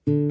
Hello.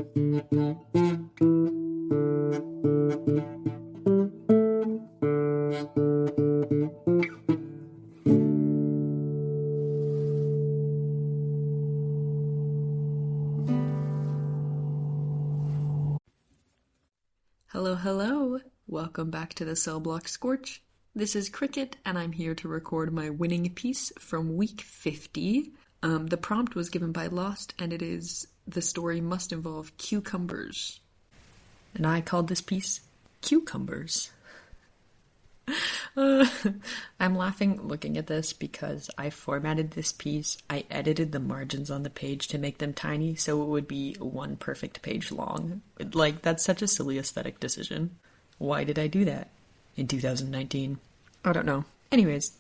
Welcome back to the cellblock Scorch. This is Cricket, and I'm here to record my winning piece from week 50. The prompt was given by Lost, and it is the story must involve cucumbers. And I called this piece Cucumbers. I'm laughing looking at this because I formatted this piece. I edited the margins on the page to make them tiny so it would be one perfect page long. That's such a silly aesthetic decision. Why did I do that in 2019? I don't know. Anyways,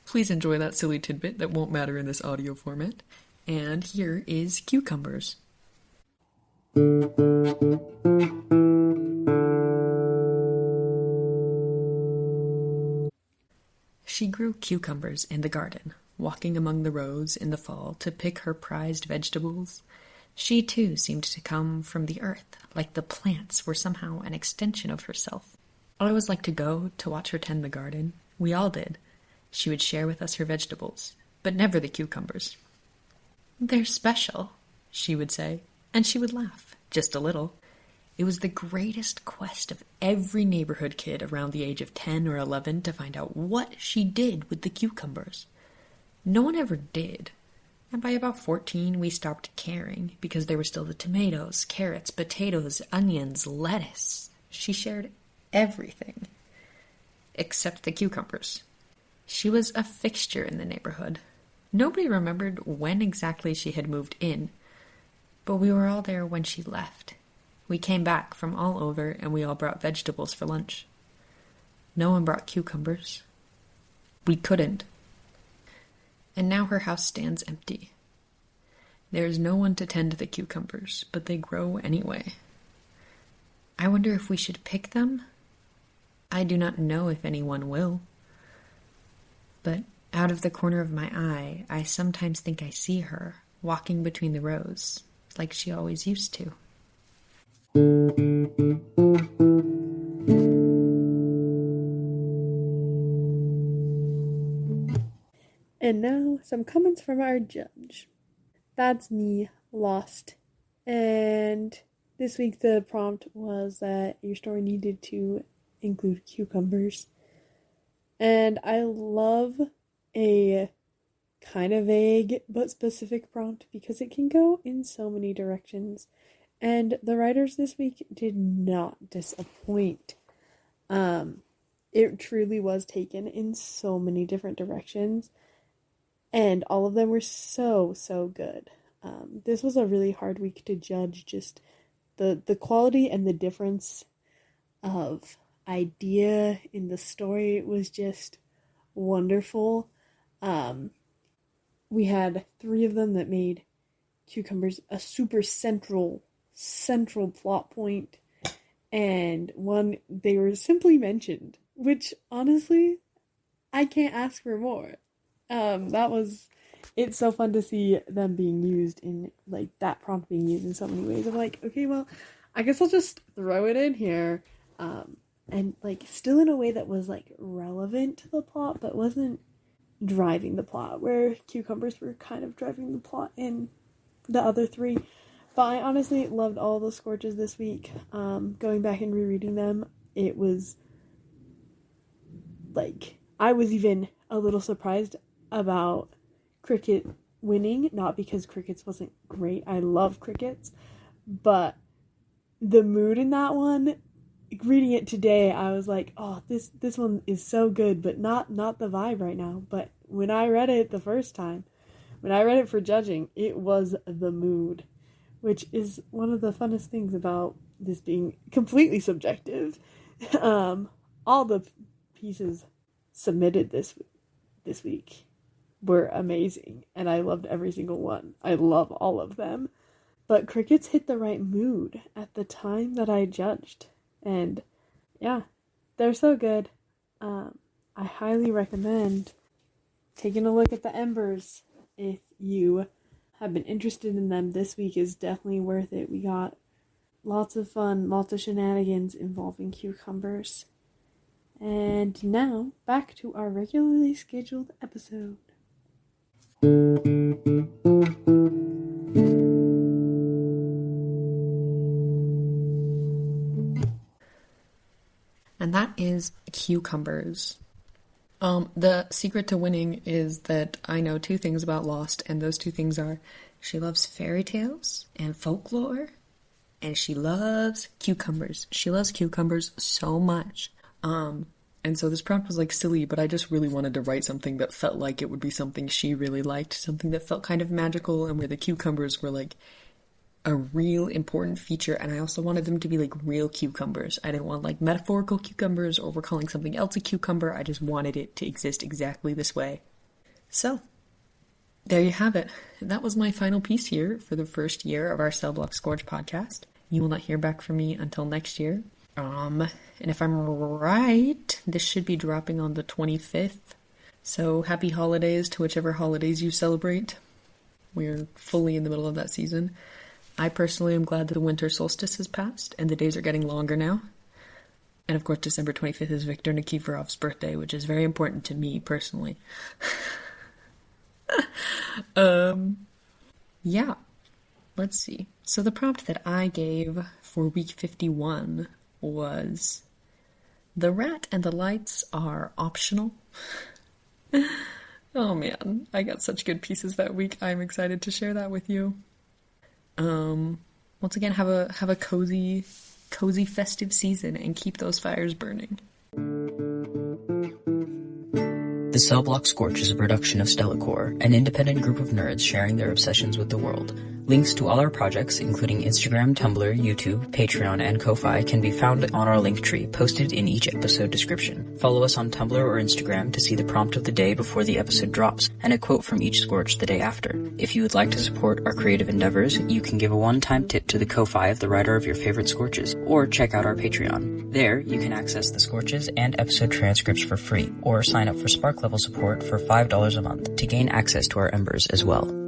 please enjoy that silly tidbit that won't matter in this audio format. And here is Cucumbers. She grew cucumbers in the garden, walking among the rows in the fall to pick her prized vegetables. She, too, seemed to come from the earth, like the plants were somehow an extension of herself. I always liked to go to watch her tend the garden. We all did. She would share with us her vegetables, but never the cucumbers. "They're special," she would say, and she would laugh, just a little. It was the greatest quest of every neighborhood kid around the age of 10 or 11 to find out what she did with the cucumbers. No one ever did. And by about 14, we stopped caring because there were still the tomatoes, carrots, potatoes, onions, lettuce. She shared everything except the cucumbers. She was a fixture in the neighborhood. Nobody remembered when exactly she had moved in, but we were all there when she left. We came back from all over, and we all brought vegetables for lunch. No one brought cucumbers. We couldn't. And now her house stands empty. There is no one to tend the cucumbers, but they grow anyway. I wonder if we should pick them? I do not know if anyone will. But out of the corner of my eye, I sometimes think I see her, walking between the rows, like she always used to. And now, some comments from our judge. That's me, Lost. And this week the prompt was that your story needed to include cucumbers. And I love a kind of vague but specific prompt because it can go in so many directions. And the writers this week did not disappoint. It truly was taken in so many different directions. And all of them were so good. This was a really hard week to judge just the quality and the difference of idea in the story. It was just wonderful. We had 3 of them that made cucumbers a super central plot point, and one they were simply mentioned, which honestly I can't ask for more. It's so fun to see them being used in that prompt being used in so many ways. I'm like, okay, well, I guess I'll just throw it in here, and still in a way that was relevant to the plot but wasn't driving the plot, where cucumbers were kind of driving the plot in the other 3. But I honestly loved all the Scorches this week. Going back and rereading them, it was I was even a little surprised about Cricket winning, not because Crickets wasn't great. I love Crickets, but the mood in that one, reading it today, I was like, oh, this one is so good, but not the vibe right now. But when I read it the first time, when I read it for judging, it was the mood, which is one of the funnest things about this being completely subjective. All the pieces submitted this week were amazing, and I loved every single one. I love all of them. But Crickets hit the right mood at the time that I judged. And yeah, they're so good. I highly recommend taking a look at the embers if you have been interested in them, this week is definitely worth it. We got lots of fun, lots of shenanigans involving cucumbers. And now, back to our regularly scheduled episode. And that is cucumbers. The secret to winning is that I know 2 things about Lost, and those 2 things are she loves fairy tales and folklore, and she loves cucumbers. She loves cucumbers so much. And so this prompt was like silly, but I just really wanted to write something that felt like it would be something she really liked, something that felt kind of magical, and where the cucumbers were like a real important feature, and I also wanted them to be like real cucumbers. I didn't want like metaphorical cucumbers, or we're calling something else a cucumber. I just wanted it to exist exactly this way. So, there you have it. That was my final piece here for the first year of our Cellblock Scorch podcast. You will not hear back from me until next year. And if I'm right, this should be dropping on the 25th. So happy holidays to whichever holidays you celebrate. We're fully in the middle of that season. I personally am glad that the winter solstice has passed and the days are getting longer now. And of course, December 25th is Viktor Nikiforov's birthday, which is very important to me personally. Yeah, let's see. So the prompt that I gave for week 51 was, the rat and the lights are optional. Oh man, I got such good pieces that week. I'm excited to share that with you. Once again, have a cozy festive season and keep those fires burning. The Cellblock Scorch is a production of Stellacore, an independent group of nerds sharing their obsessions with the world. Links to all our projects, including Instagram, Tumblr, YouTube, Patreon, and Ko-Fi, can be found on our link tree, posted in each episode description. Follow us on Tumblr or Instagram to see the prompt of the day before the episode drops, and a quote from each Scorch the day after. If you would like to support our creative endeavors, you can give a one-time tip to the Ko-Fi of the writer of your favorite Scorches, or check out our Patreon. There, you can access the Scorches and episode transcripts for free, or sign up for Spark level support for $5 a month to gain access to our embers as well.